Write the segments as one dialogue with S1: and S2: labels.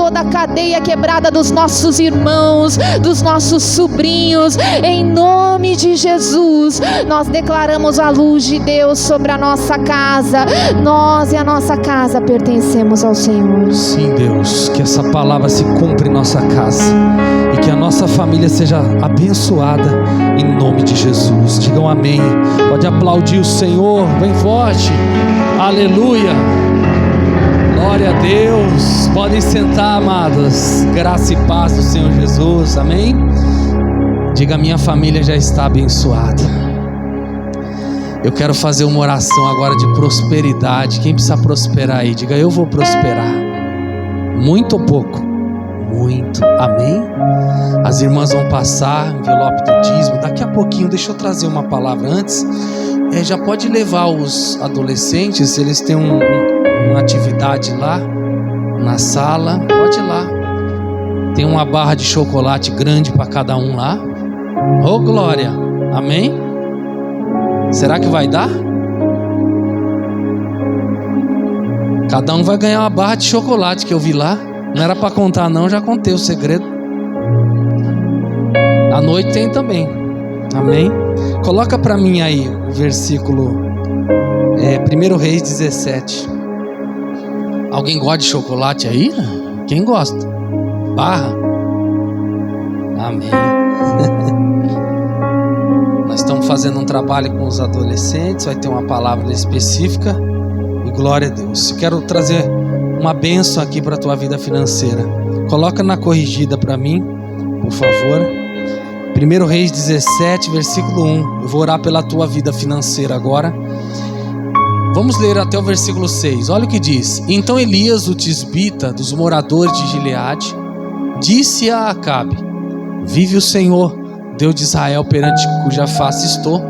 S1: toda a cadeia quebrada dos nossos irmãos, dos nossos sobrinhos, em nome de Jesus. Nós declaramos a luz de Deus sobre a nossa casa. Nós e a nossa casa pertencemos ao Senhor.
S2: Sim, Deus, que essa palavra se cumpra em nossa casa e que a nossa família seja abençoada em nome de Jesus. Digam amém. Pode aplaudir o Senhor bem forte. Aleluia. Glória a Deus. Podem sentar, amados. Graça e paz do Senhor Jesus. Amém. Diga: minha família já está abençoada. Eu quero fazer uma oração agora de prosperidade. Quem precisa prosperar aí? Diga: eu vou prosperar. Muito ou pouco? Muito. Amém? As irmãs vão passar envelope do dízimo. Daqui a pouquinho, deixa eu trazer uma palavra antes. Já pode levar os adolescentes. Eles têm uma atividade lá na sala. Pode ir lá. Tem uma barra de chocolate grande para cada um lá. Oh, glória. Amém? Será que vai dar? Cada um vai ganhar uma barra de chocolate que eu vi lá. Não era para contar não, já contei o segredo. À noite tem também. Amém? Coloca para mim aí o versículo 1 Reis 17. Alguém gosta de chocolate aí? Quem gosta? Barra? Amém. Nós estamos fazendo um trabalho com os adolescentes. Vai ter uma palavra específica. E glória a Deus. Eu quero trazer uma bênção aqui para a tua vida financeira. Coloca na corrigida para mim, por favor. 1 Reis 17, versículo 1. Eu vou orar pela tua vida financeira agora. Vamos ler até o versículo 6. Olha o que diz. Então Elias, o tisbita, dos moradores de Gileade, disse a Acabe: vive o Senhor, Deus de Israel, perante cuja face estou,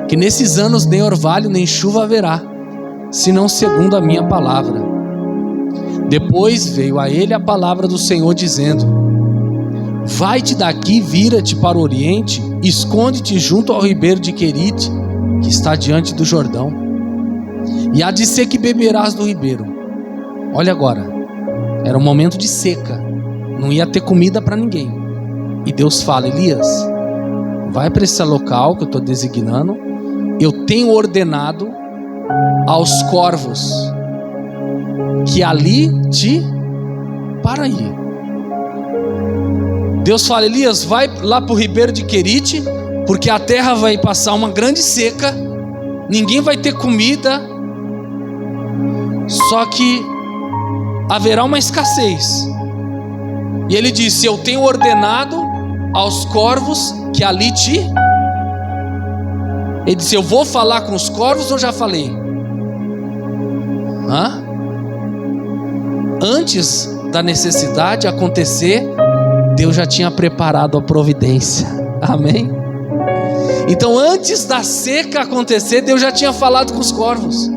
S2: que nesses anos nem orvalho nem chuva haverá, senão segundo a minha palavra. Depois veio a ele a palavra do Senhor dizendo: vai-te daqui, vira-te para o oriente, esconde-te junto ao ribeiro de Querite, que está diante do Jordão, e há de ser que beberás do ribeiro. Olha agora, era um momento de seca, não ia ter comida para ninguém. E Deus fala: Elias, vai para esse local que eu estou designando. Eu tenho ordenado aos corvos que ali te para aí. Deus fala: Elias, vai lá para o ribeiro de Querite, porque a terra vai passar uma grande seca, ninguém vai ter comida, só que haverá uma escassez. E ele disse: eu tenho ordenado aos corvos que ali te... Ele disse: eu vou falar com os corvos ou já falei? Antes da necessidade acontecer, Deus já tinha preparado a providência. Amém? Então antes da seca acontecer, Deus já tinha falado com os corvos.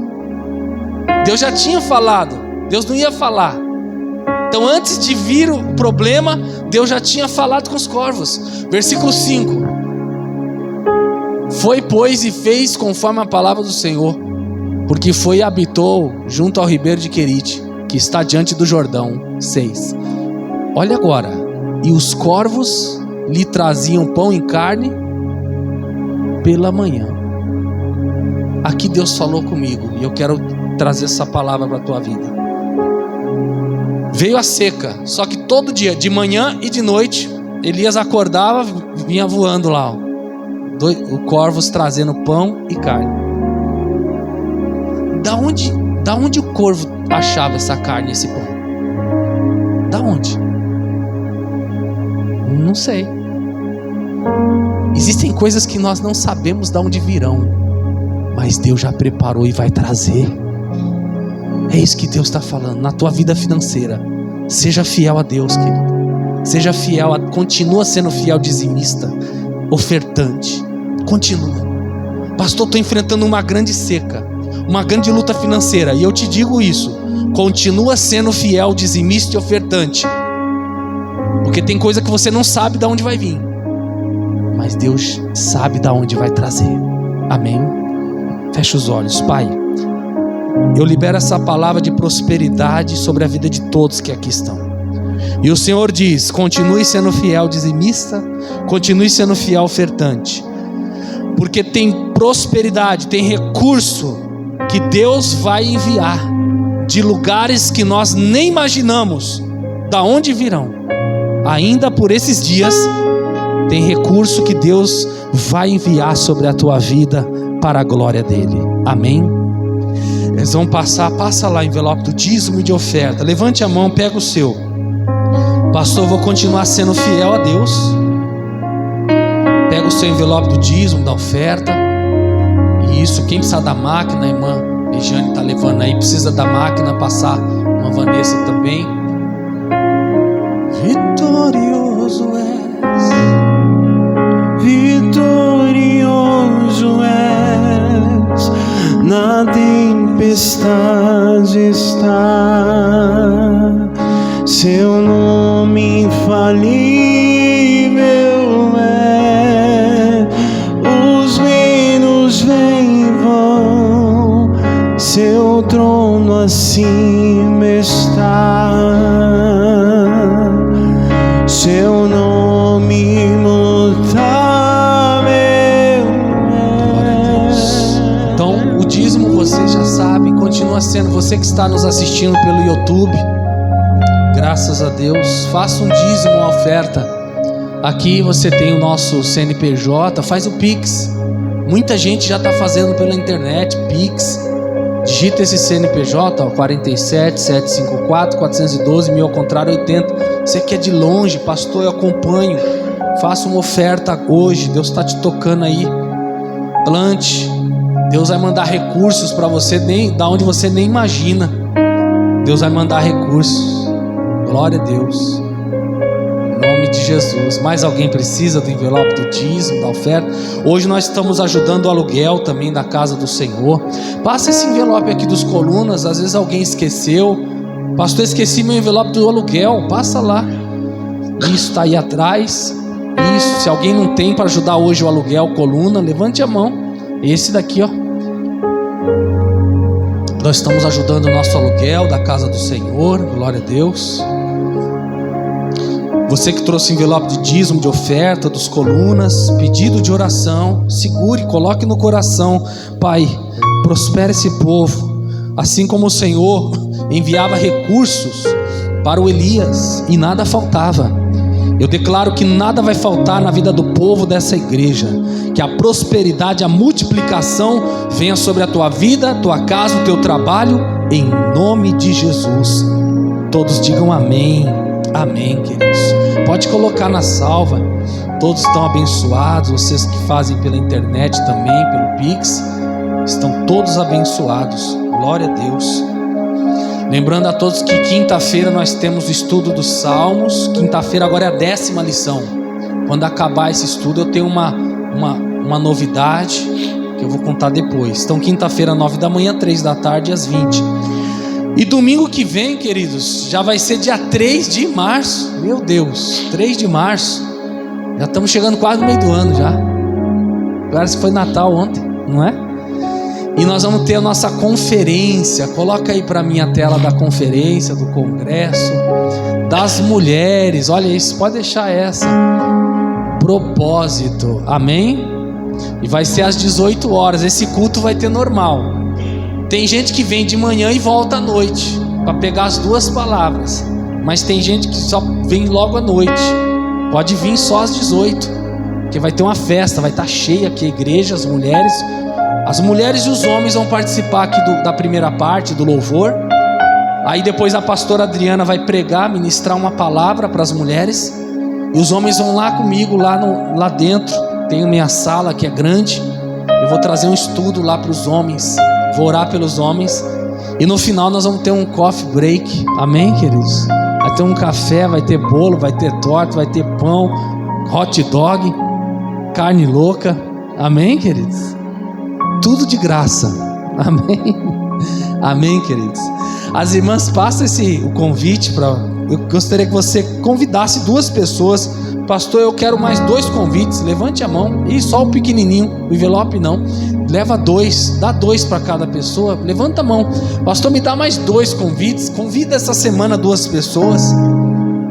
S2: Deus já tinha falado. Deus não ia falar. Então antes de vir o problema, Deus já tinha falado com os corvos. Versículo 5. Foi, pois, e fez conforme a palavra do Senhor, porque foi e habitou junto ao ribeiro de Querite, que está diante do Jordão. 6. Olha agora. E os corvos lhe traziam pão e carne pela manhã. Aqui Deus falou comigo, e eu quero trazer essa palavra para a tua vida. Veio a seca, só que todo dia, de manhã e de noite, Elias acordava, vinha voando lá, os corvos trazendo pão e carne. Da onde o corvo achava essa carne e esse pão? Da onde? Não sei. Existem coisas que nós não sabemos de onde virão, mas Deus já preparou e vai trazer. É isso que Deus está falando na tua vida financeira. Seja fiel a Deus, querido. Seja fiel, continua sendo fiel dizimista, ofertante. Continua. Pastor, estou enfrentando uma grande seca, uma grande luta financeira, e eu te digo isso: continua sendo fiel dizimista e ofertante, porque tem coisa que você não sabe de onde vai vir, mas Deus sabe de onde vai trazer. Amém? Fecha os olhos. Pai, eu libero essa palavra de prosperidade sobre a vida de todos que aqui estão. E o Senhor diz: continue sendo fiel dizimista, continue sendo fiel ofertante, porque tem prosperidade, tem recurso que Deus vai enviar de lugares que nós nem imaginamos da onde virão. Ainda por esses dias tem recurso que Deus vai enviar sobre a tua vida para a glória dele. Amém? Eles vão passa lá o envelope do dízimo e de oferta. Levante a mão, pega o seu. Pastor, eu vou continuar sendo fiel a Deus. Pega o seu envelope do dízimo, da oferta. Isso, quem precisa da máquina, a irmã Regiane está levando aí, precisa da máquina, passar uma Vanessa também. Vitorioso és, vitorioso és, na tempestade está, seu nome infalível é, os reinos vêm e vão, seu trono acima está, seu nome imutável é. Glória a Deus. Então o dízimo você já sabe, continua sendo. Você que está nos assistindo pelo YouTube, graças a Deus, faça um dízimo, uma oferta. Aqui você tem o nosso CNPJ, faz o Pix. Muita gente já está fazendo pela internet, Pix. Digita esse CNPJ, ó, 47 754 412 1000 ao contrário 80. Você que é de longe, pastor, eu acompanho. Faça uma oferta hoje. Deus está te tocando aí. Plante. Deus vai mandar recursos para você, da onde você nem imagina. Deus vai mandar recursos. Glória a Deus. Em nome de Jesus. Mais alguém precisa do envelope do dízimo, da oferta? Hoje nós estamos ajudando o aluguel também da casa do Senhor. Passa esse envelope aqui dos colunas. Às vezes alguém esqueceu. Pastor, esqueci meu envelope do aluguel. Passa lá. Isso está aí atrás. Isso. Se alguém não tem para ajudar hoje o aluguel, coluna, levante a mão. Esse daqui, ó. Nós estamos ajudando o nosso aluguel da casa do Senhor. Glória a Deus. Você que trouxe envelope de dízimo, de oferta, dos colunas, pedido de oração, segure, coloque no coração. Pai, prospere esse povo, assim como o Senhor enviava recursos para o Elias e nada faltava. Eu declaro que nada vai faltar na vida do povo dessa igreja, que a prosperidade, a multiplicação venha sobre a tua vida, a tua casa, o teu trabalho, em nome de Jesus. Todos digam amém. Amém, queridos. Pode colocar na salva. Todos estão abençoados. Vocês que fazem pela internet também, pelo Pix, estão todos abençoados. Glória a Deus. Lembrando a todos que quinta-feira nós temos o estudo dos Salmos. Quinta-feira agora é a 10ª lição. Quando acabar esse estudo eu tenho uma novidade que eu vou contar depois. Então quinta-feira 9 da manhã, 3 da tarde às 20. E domingo que vem, queridos, já vai ser dia 3 de março. Meu Deus, 3 de março. Já estamos chegando quase no meio do ano já. Parece que foi Natal ontem, não é? E nós vamos ter a nossa conferência. Coloca aí para mim a tela da conferência, do congresso das mulheres. Olha isso, pode deixar essa. Propósito, amém? E vai ser às 18 horas. Esse culto vai ter normal. Tem gente que vem de manhã e volta à noite para pegar as duas palavras. Mas tem gente que só vem logo à noite. Pode vir só às 18, porque vai ter uma festa, vai estar cheia aqui a igreja, as mulheres e os homens vão participar aqui da primeira parte do louvor. Aí depois a pastora Adriana vai pregar, ministrar uma palavra para as mulheres. E os homens vão lá comigo, lá dentro. Tem minha sala que é grande. Eu vou trazer um estudo lá para os homens. Vou orar pelos homens. E no final nós vamos ter um coffee break. Amém, queridos? Vai ter um café, vai ter bolo, vai ter torta, vai ter pão, hot dog, carne louca. Amém, queridos? Tudo de graça. Amém. Amém, queridos. As irmãs, passa o convite para... Eu gostaria que você convidasse 2 pessoas. Pastor, eu quero mais 2 convites. Levante a mão. E só o pequenininho, o envelope não. Leva 2, dá 2 para cada pessoa. Levanta a mão. Pastor, me dá mais 2 convites. Convida essa semana 2 pessoas.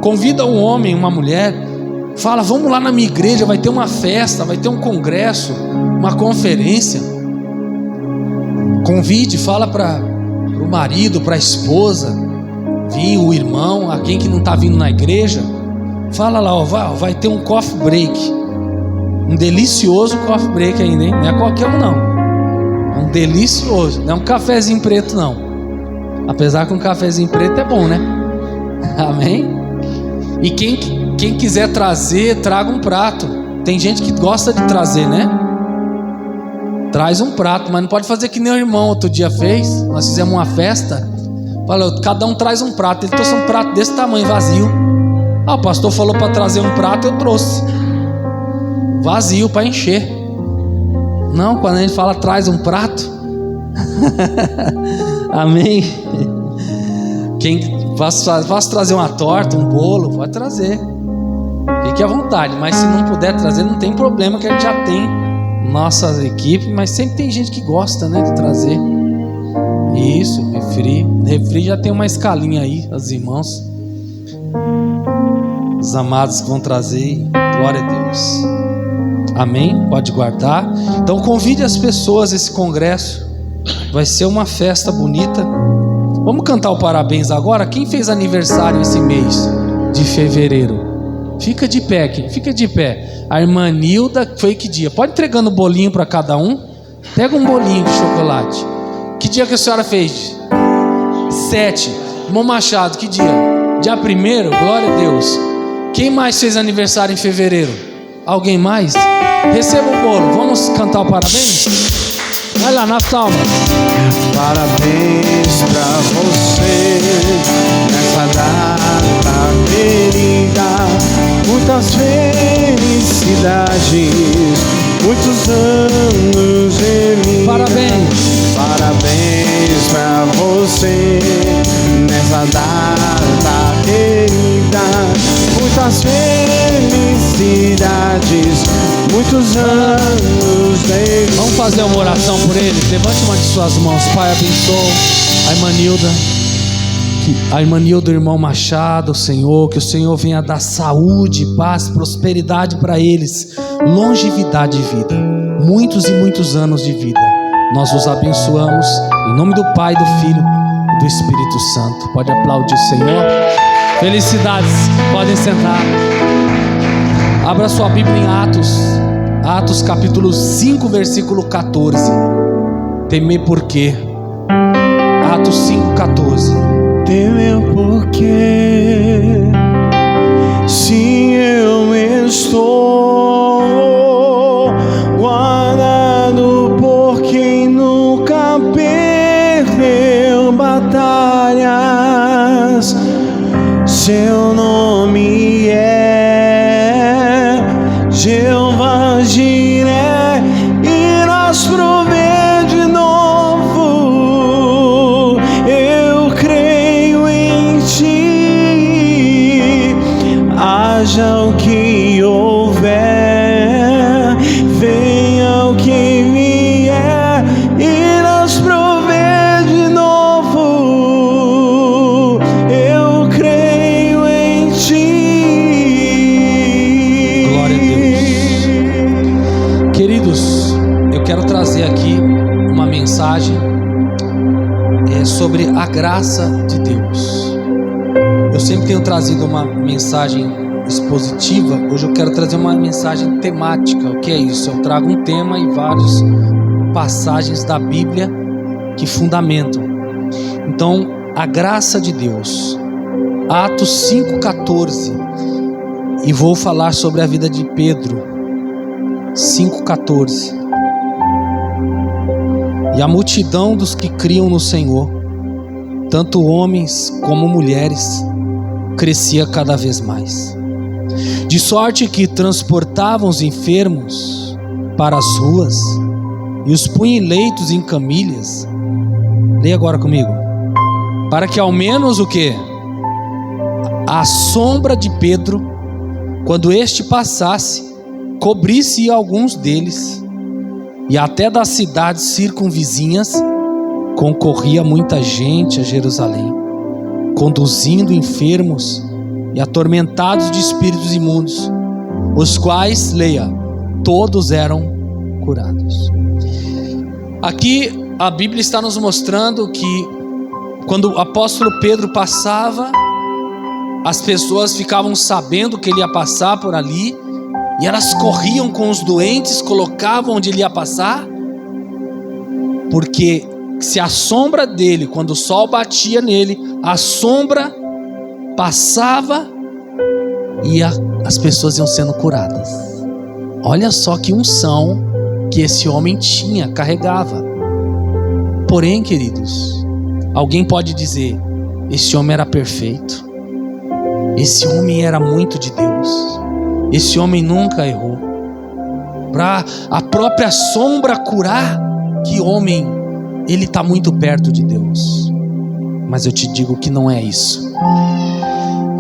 S2: Convida um homem, uma mulher, fala: vamos lá na minha igreja, vai ter uma festa, vai ter um congresso, uma conferência. Convide, fala para o marido, para a esposa, vir, o irmão, a quem que não está vindo na igreja. Fala lá, ó, vai ter um coffee break, um delicioso coffee break ainda, hein? Não é qualquer um não, é um delicioso, não é um cafezinho preto não, apesar que um cafezinho preto é bom, né? Amém? E quem quiser trazer, traga um prato. Tem gente que gosta de trazer, né? Traz um prato, mas não pode fazer que nem o irmão outro dia fez. Nós fizemos uma festa, falou, cada um traz um prato. Ele trouxe um prato desse tamanho, vazio. O pastor falou para trazer um prato, eu trouxe vazio para encher. Não, quando a gente fala traz um prato amém. Quem vai trazer uma torta, um bolo, pode trazer, fique à vontade. Mas se não puder trazer, não tem problema, que a gente já tem nossa equipe. Mas sempre tem gente que gosta, né, de trazer. Isso, refri já tem uma escalinha aí, os irmãos, os amados que vão trazer. Glória a Deus. Amém? Pode guardar. Então convide as pessoas a esse congresso. Vai ser uma festa bonita. Vamos cantar o parabéns agora. Quem fez aniversário esse mês de fevereiro? Fica de pé aqui, fica de pé. A irmã Nilda, foi que dia? Pode entregando um bolinho para cada um. Pega um bolinho de chocolate. Que dia que a senhora fez? 7. Irmão Machado, que dia? Dia 1º, glória a Deus. Quem mais fez aniversário em fevereiro? Alguém mais? Receba o bolo. Vamos cantar o parabéns? Vai lá, nas palmas.
S3: Parabéns pra você nessa data querida. Muitas felicidades, muitos anos de vida.
S2: Parabéns.
S3: Parabéns pra você nessa data querida. Muitas felicidades, muitos anos de vida.
S2: Vamos fazer uma oração por ele. Levante uma de suas mãos. Pai, abençoe a irmã Nilda, a irmã Nilda, o irmão Machado, Senhor, que o Senhor venha dar saúde, paz, prosperidade para eles, longevidade de vida, muitos e muitos anos de vida. Nós os abençoamos em nome do Pai, do Filho e do Espírito Santo. Pode aplaudir o Senhor. Felicidades, podem sentar. Abra sua Bíblia em Atos capítulo 5, versículo 14. Temer por quê? Atos 5, 14.
S3: Temer por quê? Se eu estou guardado por quem nunca perdeu batalhas. Seu nome é Jeová Jiré, e nos provê de novo. Eu creio em ti, haja o que houver, venha o que vier, e nos provê de novo. Eu creio em ti.
S2: Glória a Deus. Queridos, eu quero trazer aqui uma mensagem sobre a graça de Deus. Eu sempre tenho trazido uma mensagem expositiva. Hoje eu quero trazer uma mensagem temática. O que é isso? Eu trago um tema e várias passagens da Bíblia que fundamentam. Então, a graça de Deus. Atos 5,14. E vou falar sobre a vida de Pedro. 5,14. E a multidão dos que criam no Senhor, tanto homens como mulheres, crescia cada vez mais, de sorte que transportavam os enfermos para as ruas e os punham em leitos em camilhas. Leia agora comigo. Para que ao menos o quê? A sombra de Pedro, quando este passasse, cobrisse alguns deles. E até das cidades circunvizinhas concorria muita gente a Jerusalém, conduzindo enfermos e atormentados de espíritos imundos, os quais, leia, todos eram curados. Aqui a Bíblia está nos mostrando que quando o apóstolo Pedro passava, as pessoas ficavam sabendo que ele ia passar por ali, e elas corriam com os doentes, colocavam onde ele ia passar, porque se a sombra dele, quando o sol batia nele, a sombra passava e as pessoas iam sendo curadas. Olha só que unção que esse homem tinha, carregava. Porém, queridos, alguém pode dizer: esse homem era perfeito, esse homem era muito de Deus, esse homem nunca errou. Para a própria sombra curar, que homem, ele está muito perto de Deus. Mas eu te digo que não é isso.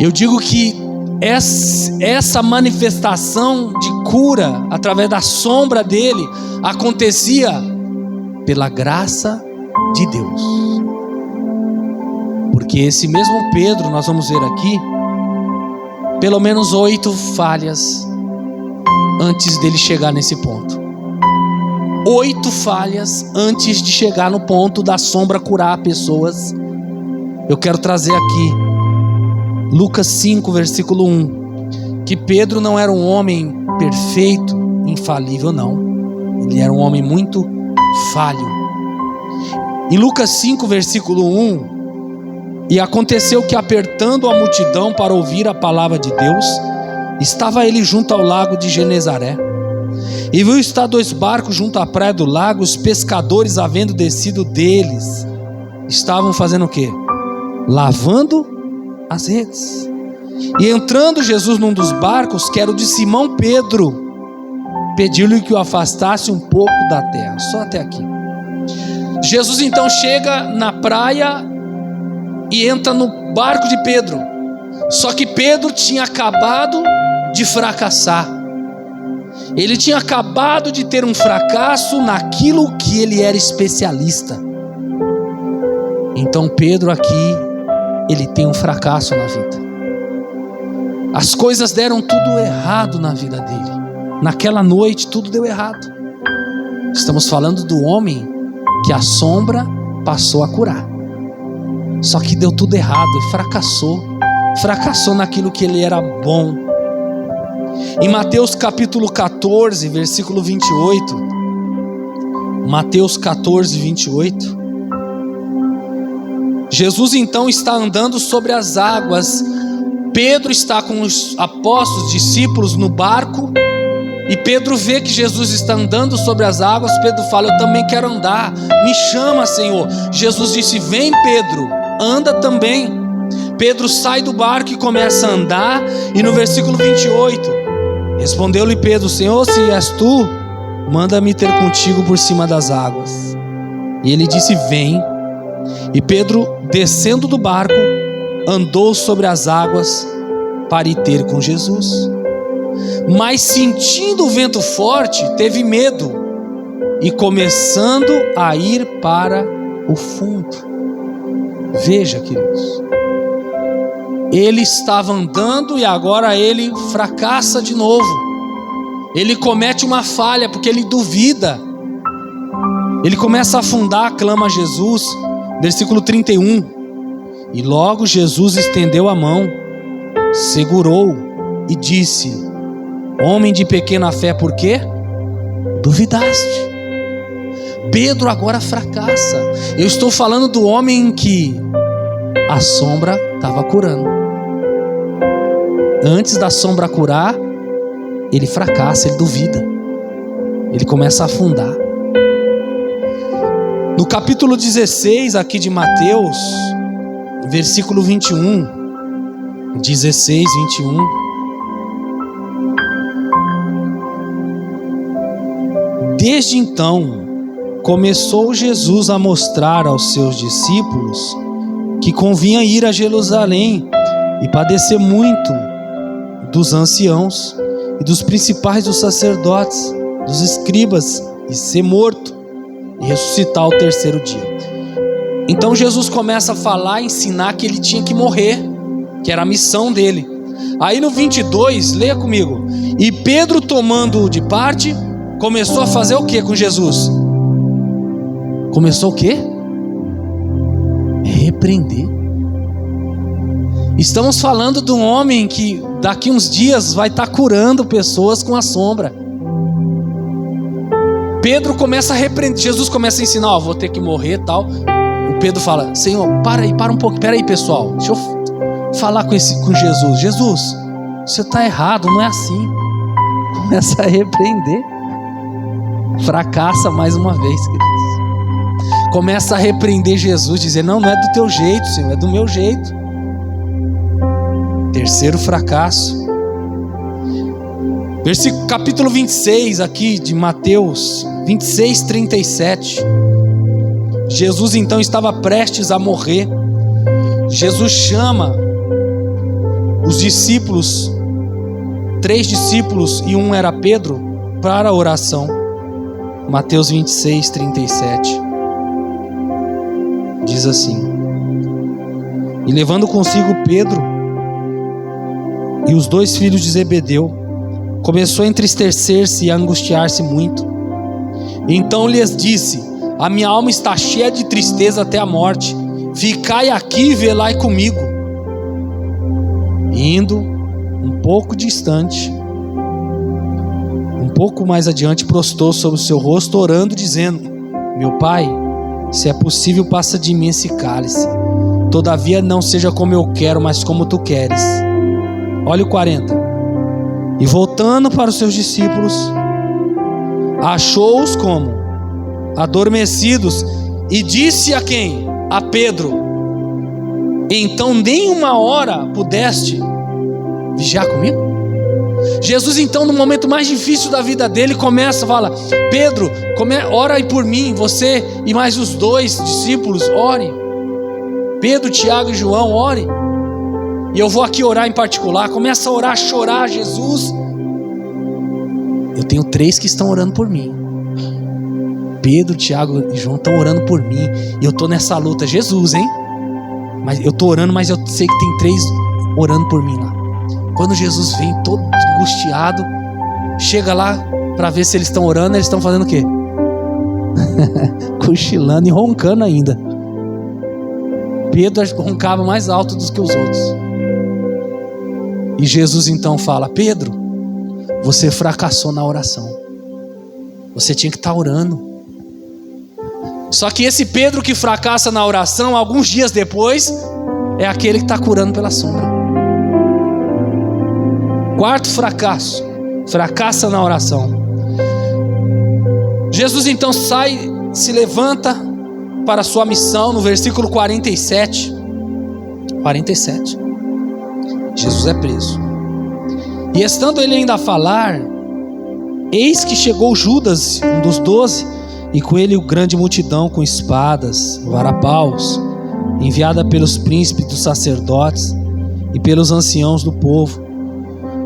S2: Eu digo que essa manifestação de cura através da sombra dele acontecia pela graça de Deus. Porque esse mesmo Pedro, nós vamos ver aqui, pelo menos 8 falhas antes dele chegar nesse ponto. 8 falhas antes de chegar no ponto da sombra curar pessoas. Eu quero trazer aqui Lucas 5, versículo 1, que Pedro não era um homem perfeito, infalível, não. Ele era um homem muito falho. Em Lucas 5, versículo 1, e aconteceu que, apertando a multidão para ouvir a palavra de Deus, estava ele junto ao lago de Genezaré, e viu estar 2 barcos junto à praia do lago. Os pescadores, havendo descido deles, estavam fazendo o quê? Lavando as redes. E entrando Jesus num dos barcos, que era o de Simão Pedro, pediu-lhe que o afastasse um pouco da terra. Só até aqui. Jesus então chega na praia e entra no barco de Pedro. Só que Pedro tinha acabado de fracassar. Ele tinha acabado de ter um fracasso naquilo que ele era especialista. Então Pedro aqui, ele tem um fracasso na vida. As coisas deram tudo errado na vida dele. Naquela noite tudo deu errado. Estamos falando do homem que a sombra passou a curar. Só que deu tudo errado e fracassou naquilo que ele era bom. Em Mateus capítulo 14, versículo 28, Mateus 14, 28, Jesus então está andando sobre as águas. Pedro está com os apóstolos, discípulos no barco, e Pedro vê que Jesus está andando sobre as águas. Pedro fala: eu também quero andar, me chama, Senhor. Jesus disse: vem, Pedro, anda também. Pedro sai do barco e começa a andar, e no versículo 28, respondeu-lhe Pedro: Senhor, se és tu, manda-me ter contigo por cima das águas. E ele disse: vem. E Pedro, descendo do barco, andou sobre as águas para ir ter com Jesus. Mas sentindo o vento forte, teve medo, e começando a ir para o fundo. Veja, queridos, ele estava andando e agora ele fracassa de novo. Ele comete uma falha porque ele duvida. Ele começa a afundar, clama a Jesus. Versículo 31. E logo Jesus estendeu a mão, segurou e disse: homem de pequena fé, por quê? Duvidaste? Pedro agora fracassa. Eu estou falando do homem que a sombra estava curando. Antes da sombra curar, ele fracassa, ele duvida, ele começa a afundar. No capítulo 16 aqui de Mateus, versículo 21, 16, 21, desde então começou Jesus a mostrar aos seus discípulos que convinha ir a Jerusalém e padecer muito dos anciãos e dos principais dos sacerdotes, dos escribas, e ser morto e ressuscitar ao 3º dia. Então Jesus começa a falar, ensinar que ele tinha que morrer, que era a missão dele. Aí no 22, leia comigo. E Pedro, tomando-o de parte, começou a fazer o que com Jesus? Começou o quê? Repreender. Estamos falando de um homem que daqui uns dias vai estar curando pessoas com a sombra. Pedro começa a repreender, Jesus começa a ensinar, ó, vou ter que morrer e tal. O Pedro fala, Senhor, para um pouco, pera aí pessoal, deixa eu falar com Jesus. Jesus, você está errado, não é assim. Começa a repreender. Fracassa mais uma vez, queridos. Começa a repreender Jesus, dizer, não é do teu jeito, Senhor, é do meu jeito. Terceiro fracasso. Versículo, capítulo 26 aqui de Mateus 26, 37. Jesus então estava prestes a morrer. Jesus chama os discípulos, 3 discípulos e um era Pedro, para a oração. Mateus 26, 37. Diz assim: e levando consigo Pedro e os 2 filhos de Zebedeu, começou a entristecer-se e a angustiar-se muito. Então lhes disse: a minha alma está cheia de tristeza até a morte. Ficai aqui e velai comigo. Indo um pouco distante, um pouco mais adiante, prostou sobre o seu rosto, orando, dizendo: meu Pai, se é possível, passa de mim esse cálice. Todavia não seja como eu quero, mas como tu queres. Olha o 40. E voltando para os seus discípulos, achou-os como? Adormecidos, e disse a quem? A Pedro: então nem uma hora pudeste vigiar comigo? Jesus então, no momento mais difícil da vida dele, começa a falar: Pedro, ora aí por mim, você e mais os 2 discípulos, ore. Pedro, Tiago e João, ore. E eu vou aqui orar em particular. Começa a orar, a chorar. Jesus, eu tenho 3 que estão orando por mim. Pedro, Tiago e João estão orando por mim. E eu estou nessa luta. Jesus, hein? Mas eu estou orando, mas eu sei que tem 3 orando por mim lá. Quando Jesus vem todo angustiado, chega lá para ver se eles estão orando. Eles estão fazendo o quê? Cochilando e roncando ainda. Pedro roncava mais alto do que os outros. E Jesus então fala: Pedro, você fracassou na oração. Você tinha que estar orando. Só que esse Pedro que fracassa na oração, alguns dias depois, é aquele que está curando pela sombra. 4º fracasso, fracassa na oração. Jesus então se levanta para a sua missão, no versículo 47. Jesus é preso. E estando ele ainda a falar, eis que chegou Judas, um dos 12, e com ele grande multidão com espadas, varapaus, enviada pelos príncipes dos sacerdotes e pelos anciãos do povo.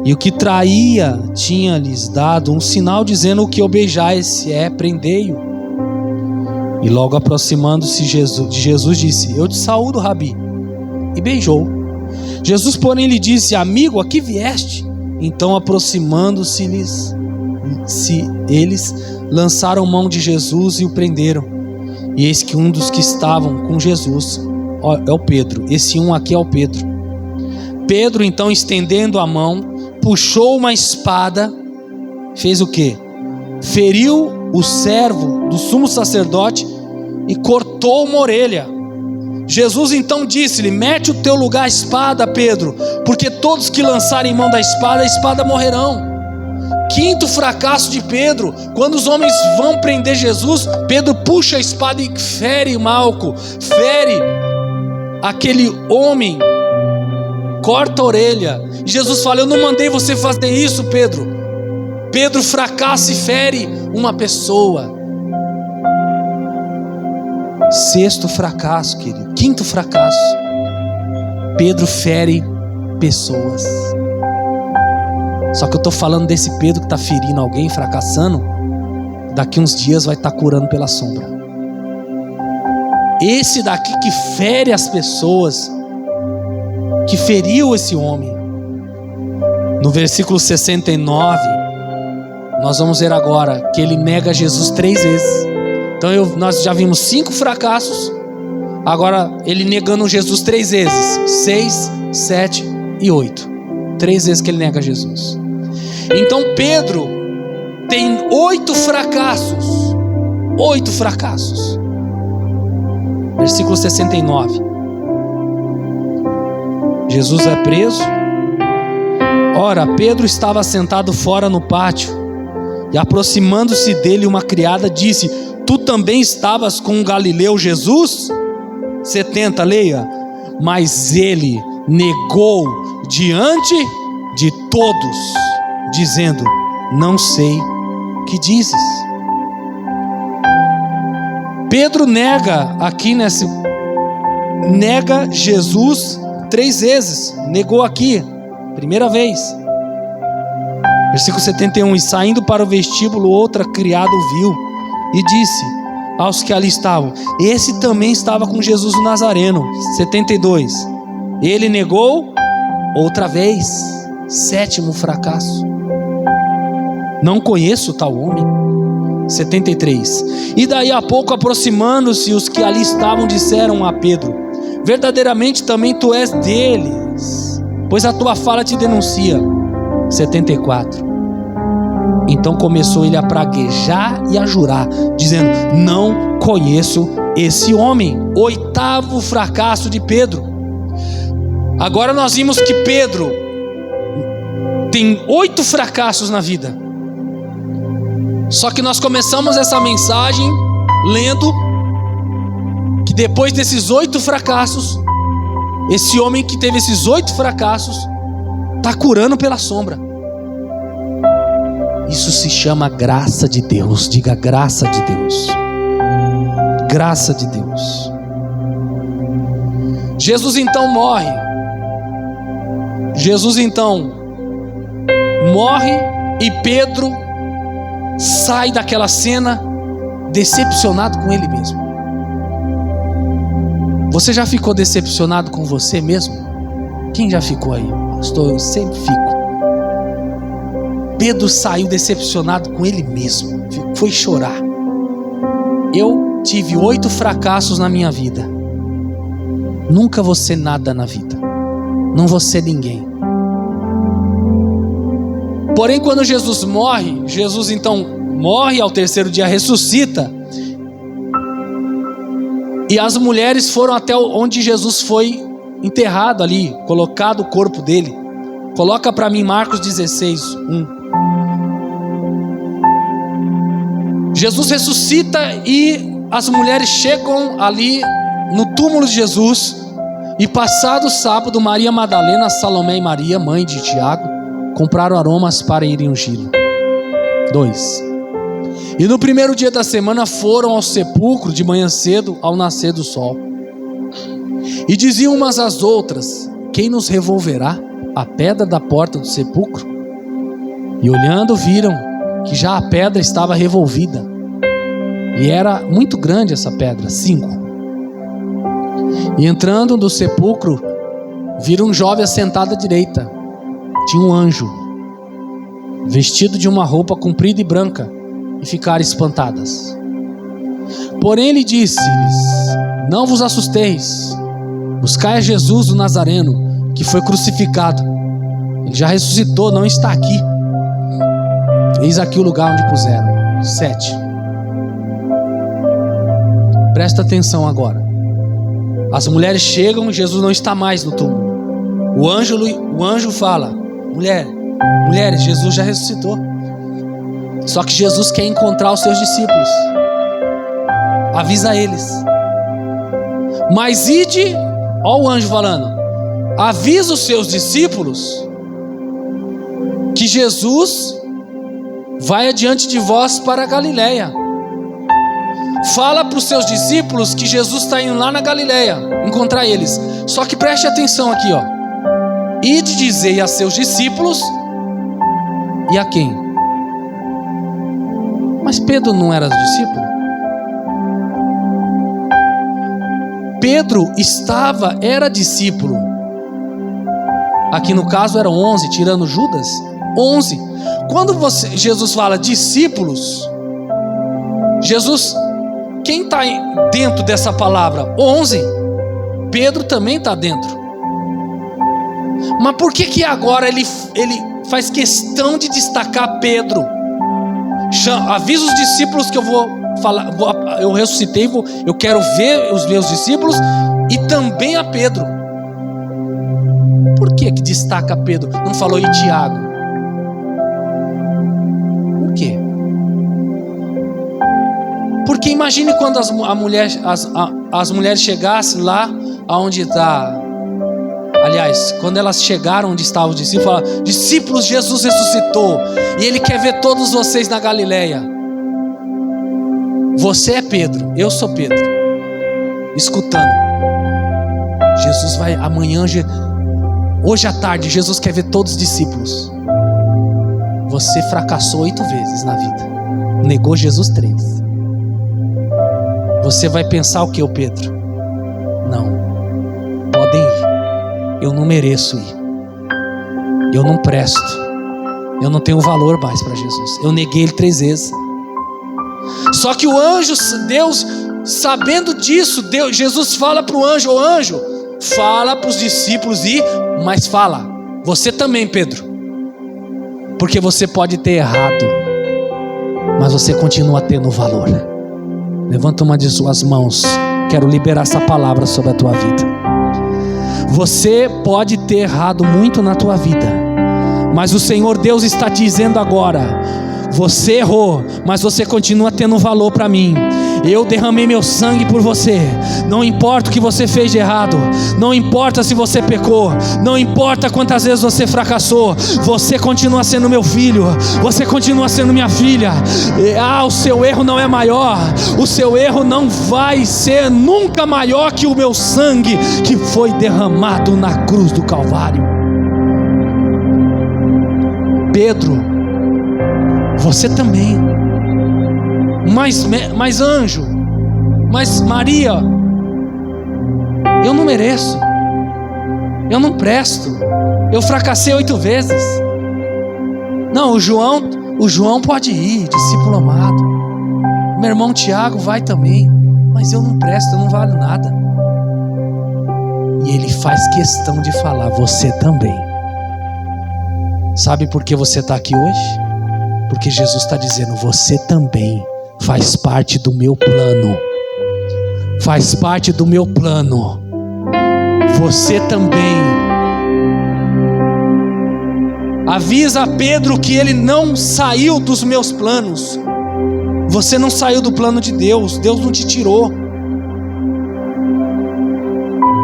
S2: E o que traía tinha-lhes dado um sinal, dizendo: o que o beijais prendei-o. E logo aproximando-se de Jesus disse: eu te saúdo, Rabi. E beijou. Jesus, porém, lhe disse: amigo, a que vieste? Então, aproximando-se-lhes, eles lançaram mão de Jesus e o prenderam. E eis que um dos que estavam com Jesus é o Pedro. Esse um aqui é o Pedro. Pedro, então, estendendo a mão, puxou uma espada. Fez o quê? Feriu o servo do sumo sacerdote e cortou uma orelha. Jesus então disse-lhe: mete o teu lugar a espada, Pedro, porque todos que lançarem mão da espada, a espada morrerão. 5º fracasso de Pedro. Quando os homens vão prender Jesus, Pedro puxa a espada e fere Malco, fere aquele homem, corta a orelha. Jesus fala: eu não mandei você fazer isso, Pedro. Pedro fracassa e fere uma pessoa. 6º fracasso, querido. 5º fracasso. Pedro fere pessoas. Só que eu estou falando desse Pedro que está ferindo alguém, fracassando. Daqui uns dias vai estar curando pela sombra. Esse daqui que fere as pessoas, que feriu esse homem, No versículo 69, nós vamos ver agora que ele nega Jesus 3 vezes. Então nós já vimos 5 fracassos. Agora ele negando Jesus 3 vezes. 6, 7 e 8. 3 vezes que ele nega Jesus. Então Pedro tem 8 fracassos. 8 fracassos. Versículo 69. Jesus é preso. Ora, Pedro estava sentado fora no pátio, e aproximando-se dele uma criada disse: tu também estavas com o Galileu Jesus? 70, leia. Mas ele negou diante de todos, dizendo: não sei o que dizes. Pedro nega aqui nega Jesus 3 vezes. Negou aqui, primeira vez. Versículo 71. E saindo para o vestíbulo, outra criada o viu e disse aos que ali estavam: esse também estava com Jesus o Nazareno. 72. Ele negou outra vez. 7º fracasso. Não conheço tal homem. 73. E daí a pouco, aproximando-se, os que ali estavam disseram a Pedro: verdadeiramente também tu és deles, pois a tua fala te denuncia. 74. Então começou ele a praguejar e a jurar, dizendo: não conheço esse homem. 8º fracasso de Pedro. Agora nós vimos que Pedro tem 8 fracassos na vida. Só que nós começamos essa mensagem lendo que depois desses 8 fracassos, esse homem que teve esses 8 fracassos está curando pela sombra. Isso se chama graça de Deus. Diga: graça de Deus. Graça de Deus. Jesus então morre. Jesus então morre e Pedro sai daquela cena decepcionado com ele mesmo. Você já ficou decepcionado com você mesmo? Quem já ficou aí? Pastor, eu sempre fico. Pedro saiu decepcionado com ele mesmo. Foi chorar. Eu tive 8 fracassos na minha vida. Nunca vou ser nada na vida. Não vou ser ninguém. Porém, quando Jesus morre, Jesus então morre, ao 3º dia ressuscita. E as mulheres foram até onde Jesus foi enterrado ali, colocado o corpo dele. Coloca para mim Marcos 16, 1. Jesus ressuscita e as mulheres chegam ali no túmulo de Jesus. E passado o sábado, Maria Madalena, Salomé e Maria, mãe de Tiago, compraram aromas para irem ungí-lo. 2. E no primeiro dia da semana foram ao sepulcro de manhã cedo, ao nascer do sol. E diziam umas às outras: quem nos revolverá a pedra da porta do sepulcro? E olhando viram que já a pedra estava revolvida. E era muito grande essa pedra. 5. E entrando no sepulcro, viram um jovem assentado à direita. Tinha um anjo, vestido de uma roupa comprida e branca, e ficaram espantadas. Porém ele disse-lhes: não vos assusteis, buscai a Jesus o Nazareno, que foi crucificado. Ele já ressuscitou, não está aqui. Eis aqui o lugar onde puseram. 7. Presta atenção agora. As mulheres chegam e Jesus não está mais no túmulo. O anjo fala: mulheres, Jesus já ressuscitou. Só que Jesus quer encontrar os seus discípulos. Avisa eles. Mas ide, ó o anjo falando, avisa os seus discípulos que Jesus vai adiante de vós para a Galileia. Fala para os seus discípulos que Jesus está indo lá na Galileia encontrar eles. Só que preste atenção aqui, ó. Ide dizei a seus discípulos. E a quem? Mas Pedro não era discípulo? Pedro era discípulo. Aqui no caso eram 11, tirando Judas, 11. Quando Jesus fala discípulos, Jesus, quem está dentro dessa palavra? 11. Pedro também está dentro. Mas por que agora ele faz questão de destacar Pedro? Avisa os discípulos que eu vou falar, eu ressuscitei, eu quero ver os meus discípulos e também a Pedro. Por que destaca Pedro? Não falou e Tiago? Por quê? Porque imagine quando as mulheres chegassem lá aonde está. Aliás, quando elas chegaram onde estavam os discípulos, falaram: discípulos, Jesus ressuscitou e Ele quer ver todos vocês na Galileia. Você é Pedro, eu sou Pedro. Escutando. Jesus vai amanhã, hoje à tarde, Jesus quer ver todos os discípulos. Você fracassou 8 vezes na vida. Negou Jesus 3. Você vai pensar o que, Pedro? Não. Podem ir. Eu não mereço ir. Eu não presto. Eu não tenho valor mais para Jesus. Eu neguei Ele 3 vezes. Só que o anjo, Deus, sabendo disso, Jesus fala para o anjo: ô anjo, fala para os discípulos ir, mas fala, você também, Pedro. Porque você pode ter errado, mas você continua tendo valor. Levanta uma de suas mãos. Quero liberar essa palavra sobre a tua vida. Você pode ter errado muito na tua vida, mas o Senhor Deus está te dizendo agora: você errou, mas você continua tendo valor para mim. Eu derramei meu sangue por você. Não importa o que você fez de errado, não importa se você pecou, não importa quantas vezes você fracassou, você continua sendo meu filho, você continua sendo minha filha. O seu erro não é maior, o seu erro não vai ser nunca maior que o meu sangue que foi derramado na cruz do Calvário. Pedro, você também. Mas anjo, mas Maria, eu não mereço, eu não presto, eu fracassei 8 vezes. Não, o João pode ir, discípulo amado. Meu irmão Tiago vai também, mas eu não presto, eu não valho nada. E ele faz questão de falar: você também. Sabe por que você está aqui hoje? Porque Jesus está dizendo: você também faz parte do meu plano. Faz parte do meu plano. Você também. Avisa a Pedro que ele não saiu dos meus planos. Você não saiu do plano de Deus. Deus não te tirou.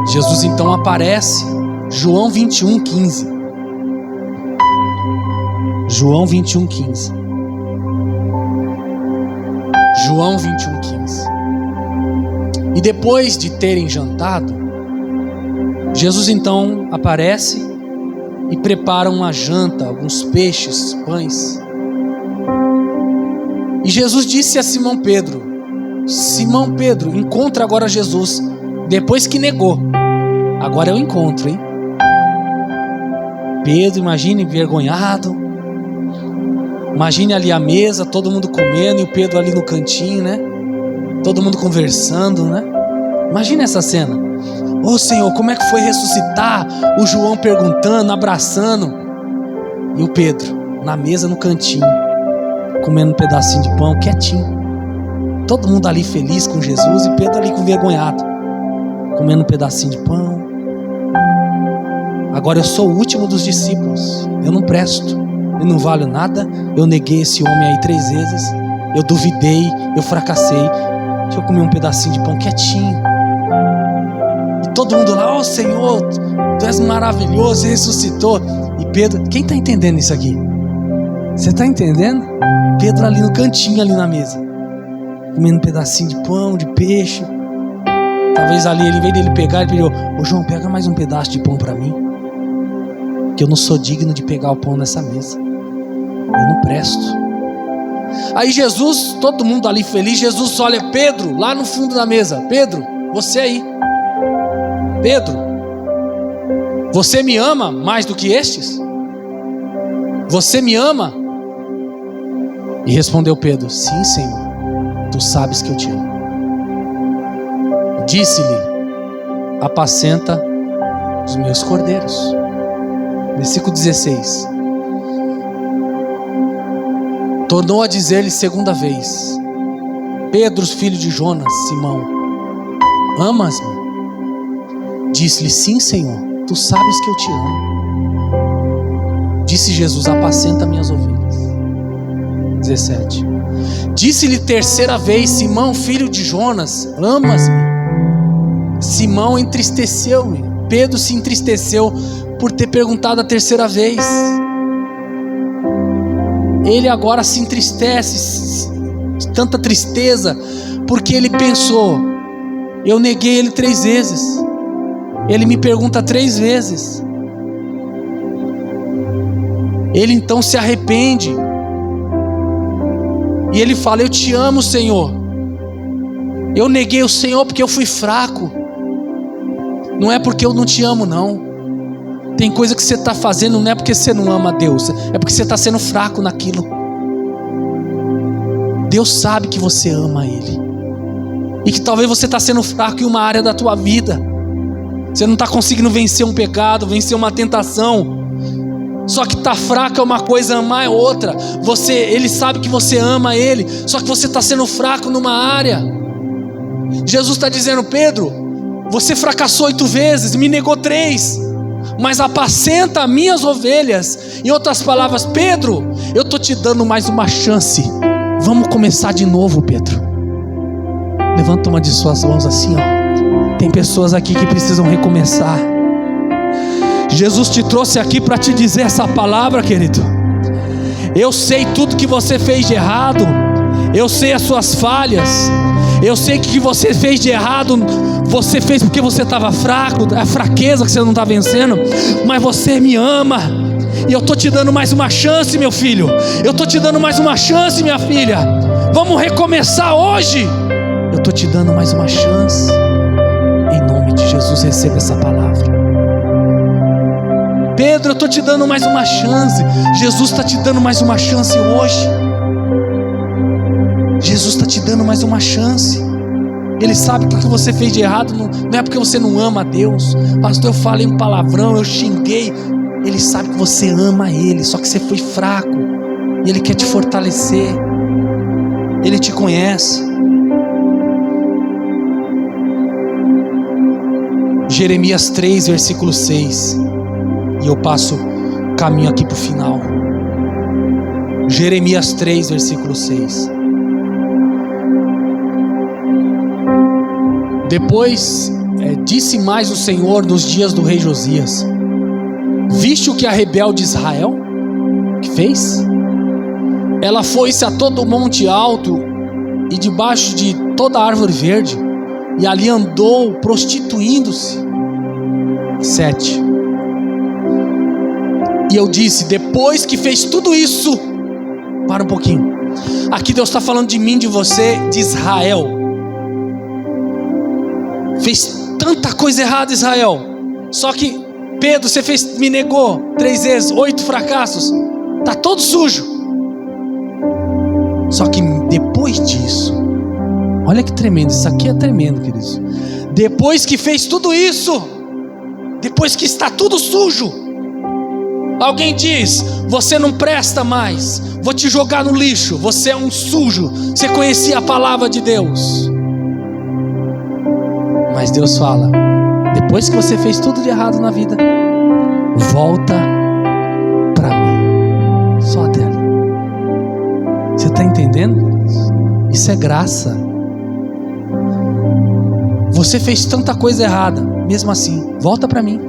S2: Jesus então aparece. João 21:15. João 21:15. João 21:15. E depois de terem jantado, Jesus então aparece e prepara uma janta, alguns peixes, pães. E Jesus disse a Simão Pedro: Simão Pedro, encontra agora Jesus. Depois que negou, agora eu encontro, hein? Pedro, imagine envergonhado. Imagine ali a mesa, todo mundo comendo e o Pedro ali no cantinho, né? Todo mundo conversando, né? Imagine essa cena. Ô Senhor, como é que foi ressuscitar? O João perguntando, abraçando. E o Pedro na mesa no cantinho, comendo um pedacinho de pão, quietinho. Todo mundo ali feliz com Jesus e Pedro ali envergonhado, comendo um pedacinho de pão. Agora eu sou o último dos discípulos. Eu não presto, eu não valho nada. Eu neguei esse homem aí 3 vezes. Eu duvidei, eu fracassei. Deixa eu comer um pedacinho de pão quietinho. E todo mundo lá: ó Senhor, Tu és maravilhoso, Você ressuscitou. E Pedro, quem está entendendo isso aqui? Você está entendendo? Pedro ali no cantinho, ali na mesa, comendo um pedacinho de pão, de peixe. Talvez ali, ele, em vez dele pegar, ele pediu: ô João, pega mais um pedaço de pão para mim, que eu não sou digno de pegar o pão nessa mesa. Eu não presto. Aí Jesus, todo mundo ali feliz, Jesus olha Pedro lá no fundo da mesa: Pedro, você aí. Pedro, Você me ama mais do que estes? Você me ama? E respondeu Pedro: sim, Senhor, tu sabes que eu te amo. Disse-lhe: apacenta os meus cordeiros. Versículo 16. Tornou a dizer-lhe segunda vez: Pedro, filho de Jonas, Simão, amas-me? Disse-lhe: sim, Senhor, tu sabes que eu te amo. Disse Jesus: apacenta minhas ovelhas. 17. Disse-lhe terceira vez: Simão, filho de Jonas, amas-me? Simão entristeceu-me. Pedro se entristeceu por ter perguntado a terceira vez. Ele agora se entristece, tanta tristeza, porque ele pensou: eu neguei ele 3 vezes, ele me pergunta 3 vezes. Ele então se arrepende e ele fala: eu te amo, Senhor. Eu neguei o Senhor porque eu fui fraco, não é porque eu não te amo, não. Tem coisa que você está fazendo, não é porque você não ama a Deus, é porque você está sendo fraco naquilo. Deus sabe que você ama Ele, e que talvez você está sendo fraco em uma área da tua vida. Você não está conseguindo vencer um pecado, vencer uma tentação. Só que estar fraco é uma coisa, amar é outra. Ele sabe que você ama Ele, só que você está sendo fraco numa área. Jesus está dizendo: Pedro, você fracassou 8 vezes, me negou 3, mas apacenta minhas ovelhas. Em outras palavras: Pedro, eu estou te dando mais uma chance. Vamos começar de novo, Pedro. Levanta uma de suas mãos assim, ó. Tem pessoas aqui que precisam recomeçar. Jesus te trouxe aqui para te dizer essa palavra, querido. Eu sei tudo que você fez de errado, eu sei as suas falhas, eu sei que você fez de errado, você fez porque você estava fraco, a fraqueza que você não está vencendo, mas você me ama, e eu estou te dando mais uma chance, meu filho. Eu estou te dando mais uma chance, minha filha. Vamos recomeçar hoje. Eu estou te dando mais uma chance. Em nome de Jesus, receba essa palavra. Pedro, eu estou te dando mais uma chance. Jesus está te dando mais uma chance hoje. Jesus está te dando mais uma chance. Ele sabe que o que você fez de errado não é porque você não ama a Deus. Pastor, eu falei um palavrão, eu xinguei. Ele sabe que você ama Ele, só que você foi fraco, e Ele quer te fortalecer. Ele te conhece. Jeremias 3, versículo 6. E eu passo caminho aqui para o final. Jeremias 3, versículo 6. Depois disse mais o Senhor nos dias do rei Josias: viste o que a rebelde Israel que fez? Ela foi-se a todo monte alto e debaixo de toda árvore verde, e ali andou prostituindo-se. 7. E eu disse: depois que fez tudo isso, para um pouquinho. Aqui Deus está falando de mim, de você, de Israel. Fez tanta coisa errada, Israel. Só que Pedro, você me negou 3 vezes, 8 fracassos. Está todo sujo. Só que depois disso, olha que tremendo, isso aqui é tremendo, queridos. Depois que fez tudo isso, depois que está tudo sujo, alguém diz: você não presta mais, vou te jogar no lixo, você é um sujo, você conhecia a palavra de Deus. Mas Deus fala: depois que você fez tudo de errado na vida, volta para mim. Só até ali. Você está entendendo? Isso é graça. Você fez tanta coisa errada, mesmo assim, volta para mim.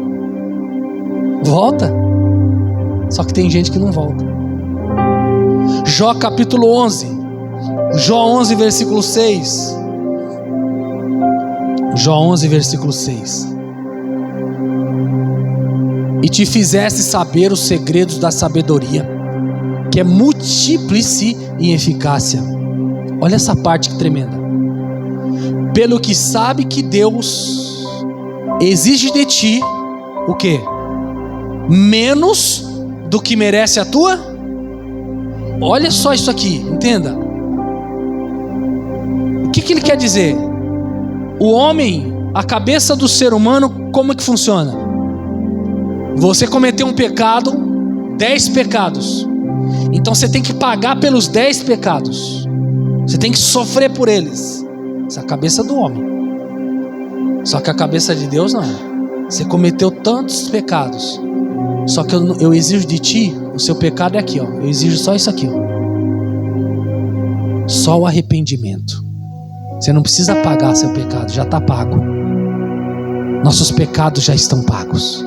S2: Volta. Só que tem gente que não volta. Jó capítulo 11. Jó 11 versículo 6. Jó 11 versículo 6. E te fizesse saber os segredos da sabedoria, que é múltiplice em eficácia. Olha essa parte que tremenda. Pelo que sabe que Deus exige de ti o quê? menos do que merece a tua. Olha só isso aqui, entenda. O que ele quer dizer? O homem, a cabeça do ser humano, como que funciona? Você cometeu um pecado, 10 pecados. Então você tem que pagar pelos 10 pecados. Você tem que sofrer por eles. Essa é a cabeça do homem. Só que a cabeça de Deus não. Você cometeu tantos pecados. Só que eu exijo de ti, o seu pecado é aqui, ó. Eu exijo só isso aqui, ó. Só o arrependimento. Você não precisa pagar seu pecado, já está pago. Nossos pecados já estão pagos.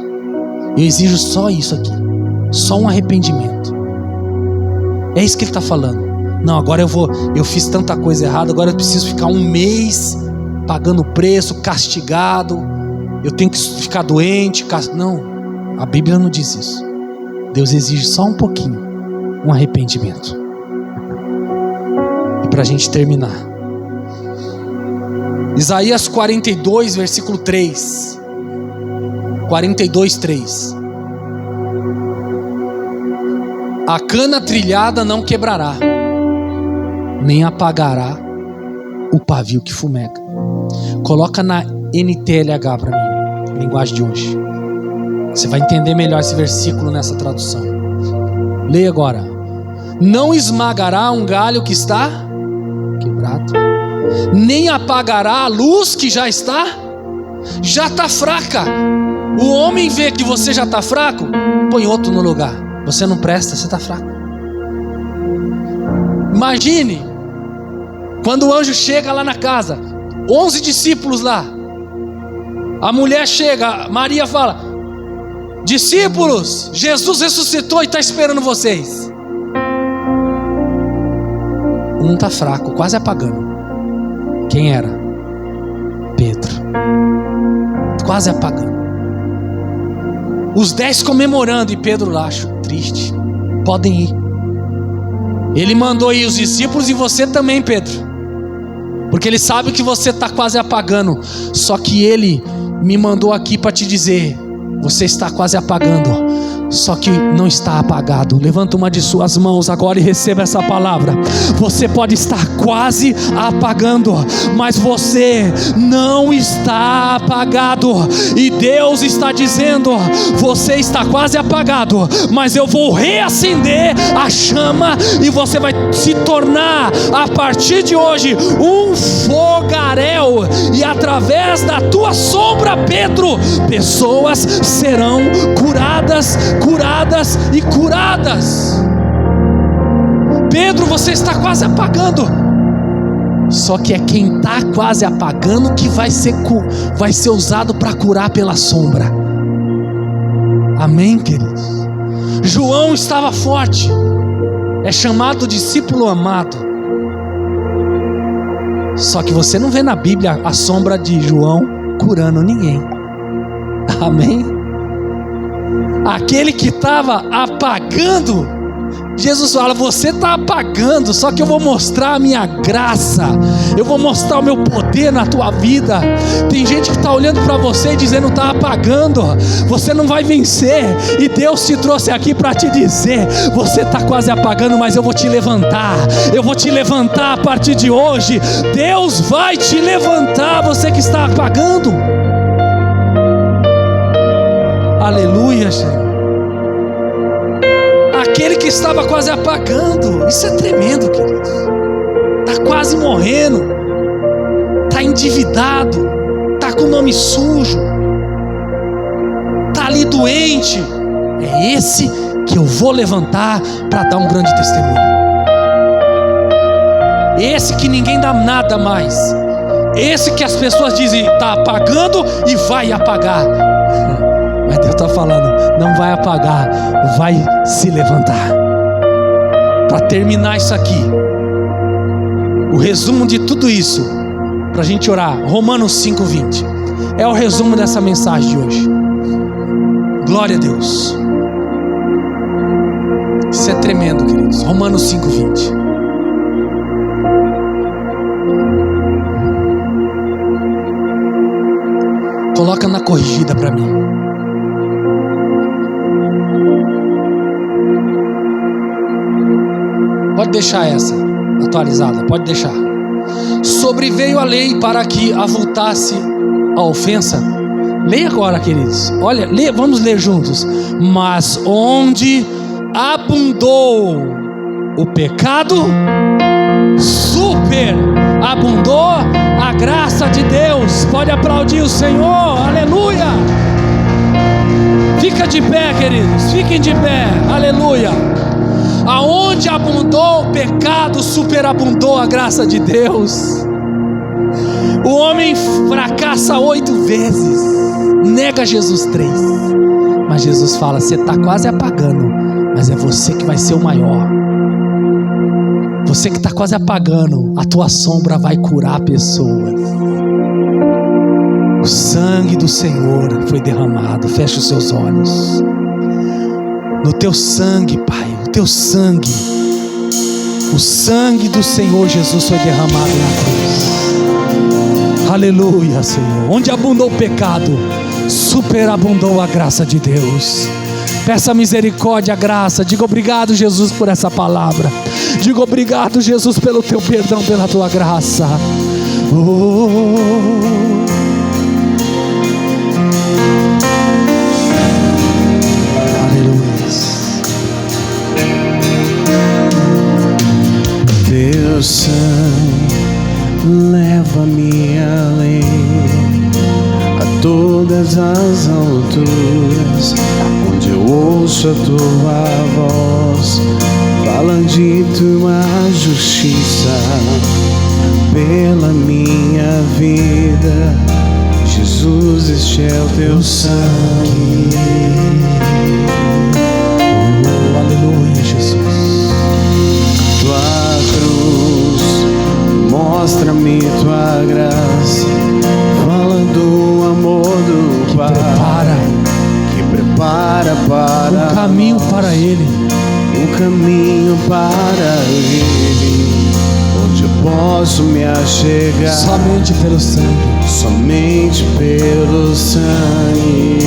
S2: Eu exijo só isso aqui. Só um arrependimento. É isso que ele está falando. Não, agora eu fiz tanta coisa errada, agora eu preciso ficar um mês pagando preço, castigado. Eu tenho que ficar doente. Não, a Bíblia não diz isso. Deus exige só um pouquinho, um arrependimento. E para a gente terminar, Isaías 42, versículo 3. 42, 3. A cana trilhada não quebrará, nem apagará o pavio que fumega. Coloca na NTLH para mim, linguagem de hoje. Você vai entender melhor esse versículo nessa tradução. Leia agora. Não esmagará um galho que está quebrado, nem apagará a luz que já está fraca. O homem vê que você já está fraco, põe outro no lugar. Você não presta, você está fraco. Imagine quando o anjo chega lá na casa, 11 discípulos lá. A mulher chega, Maria fala: discípulos, Jesus ressuscitou e está esperando vocês. Um está fraco, quase apagando. Quem era? Pedro. Quase apagando. Os 10 comemorando e Pedro lá, triste. Podem ir. Ele mandou ir os discípulos e você também, Pedro, porque ele sabe que você está quase apagando. Só que ele me mandou aqui para te dizer: você está quase apagando, só que não está apagado. Levanta uma de suas mãos agora e receba essa palavra. Você pode estar quase apagando, mas você não está apagado. E Deus está dizendo: você está quase apagado, mas eu vou reacender a chama e você vai se tornar, a partir de hoje, um fogaréu. E através da tua sombra, Pedro, pessoas serão curadas e curadas. Pedro, você está quase apagando. Só que é quem está quase apagando que vai ser usado para curar pela sombra. Amém, queridos? João estava forte, é chamado discípulo amado. Só que você não vê na Bíblia a sombra de João curando ninguém. Amém? Aquele que estava apagando, Jesus fala: você está apagando, só que eu vou mostrar a minha graça, eu vou mostrar o meu poder na tua vida. Tem gente que está olhando para você e dizendo: está apagando, você não vai vencer. E Deus te trouxe aqui para te dizer: você está quase apagando, mas eu vou te levantar. Eu vou te levantar a partir de hoje. Deus vai te levantar, você que está apagando. Aleluia, Senhor. Aquele que estava quase apagando, isso é tremendo, queridos. Está quase morrendo, está endividado, está com o nome sujo, está ali doente. É esse que eu vou levantar para dar um grande testemunho. Esse que ninguém dá nada mais. Esse que as pessoas dizem: está apagando e vai apagar. Mas Deus está falando: não vai apagar, vai se levantar. Para terminar isso aqui, o resumo de tudo isso, para a gente orar, Romanos 5:20, é o resumo dessa mensagem de hoje. Glória a Deus. Isso é tremendo, queridos. Romanos 5:20. Coloca na corrigida para mim. Pode deixar essa atualizada, pode deixar. Sobreveio a lei para que avultasse a ofensa. Leia agora, queridos. Olha, vamos ler juntos. Mas onde abundou o pecado, superabundou a graça de Deus. Pode aplaudir o Senhor, aleluia. Fica de pé, queridos, fiquem de pé, aleluia. Aonde abundou o pecado, superabundou a graça de Deus. O homem fracassa 8 vezes, nega Jesus 3, mas Jesus fala: você está quase apagando, mas é você que vai ser o maior. Você que está quase apagando, a tua sombra vai curar pessoas. O sangue do Senhor foi derramado. Feche os seus olhos. No teu sangue, Pai, o teu sangue, o sangue do Senhor Jesus foi derramado na cruz. Aleluia, Senhor. Onde abundou o pecado, superabundou a graça de Deus. Peça misericórdia, graça. Diga obrigado, Jesus, por essa palavra. Diga obrigado, Jesus, pelo teu perdão, pela tua graça.
S3: Teu sangue leva-me além, a todas as alturas, onde eu ouço a tua voz, fala de tua justiça pela minha vida. Jesus, este é o teu sangue.
S2: Aleluia, Jesus.
S3: Tua cruz, mostra-me tua graça, fala do amor do Pai, que prepara para
S2: um caminho para Ele,
S3: um caminho para Ele, onde eu posso me achegar
S2: somente pelo sangue,
S3: somente pelo sangue.